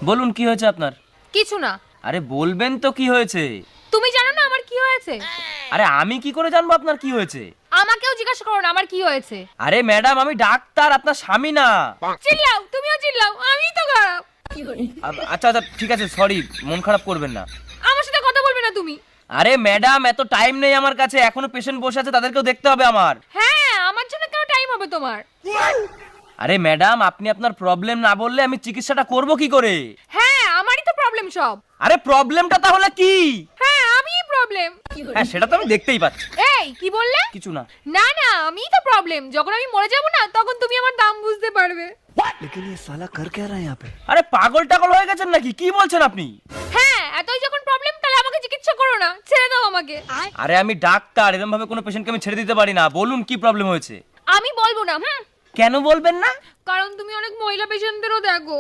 বলুন কি হয়েছে আপনার? কিছু না। আরে বলবেন তো কি হয়েছে? তুমি জানো না আমার কি হয়েছে? আরে আমি কি করে জানবো আপনার কি হয়েছে? আমাকেও জিজ্ঞাসা করো না আমার কি হয়েছে। আরে ম্যাডাম আমি ডাক্তার, আপনার স্বামী না। চিল্লাও, তুমিও চিল্লাও, আমিই তো খারাপ। আচ্ছা আচ্ছা ঠিক আছে, সরি, মন খারাপ করবেন না। আমার সাথে কথা বলবে না তুমি। আরে ম্যাডাম এত টাইম নেই আমার কাছে, এখনো পেশেন্ট বসে আছে, তাদেরকেও দেখতে হবে আমার। হ্যাঁ, আমার জন্য কেন টাইম হবে তোমার? আরে ম্যাডাম আপনি আপনার প্রবলেম না বললে আমি চিকিৎসাটা করব কি করে? হ্যাঁ, আমারই তো প্রবলেম সব। আরে প্রবলেমটা তাহলে কি? হ্যাঁ, আমিই প্রবলেম। হ্যাঁ সেটা তো আমি দেখতেই পাচ্ছি। এই কি বললে? কিছু না। না না, আমিই তো প্রবলেম। যখন আমি মরে যাব না তখন তুমি আমার দাম বুঝতে পারবে। लेकिन ये साला कर क्या रहा है यहाँ पे? আরে পাগল টাগল হয়ে গেছেন নাকি? কি বলছেন আপনি? হ্যাঁ, এতই যখন প্রবলেম তাহলে আমাকে চিকিৎসা করো না, ছেড়ে দাও আমাকে। আরে আমি ডাক্তার, এরকম ভাবে কোনো পেশেন্টকে আমি ছেড়ে দিতে পারি না। বলুন কি প্রবলেম হয়েছে? আমি বলবো না। কেন বলবেন না? কারণ তুমি অনেক মহিলা পেশেন্টদেরও দেখো।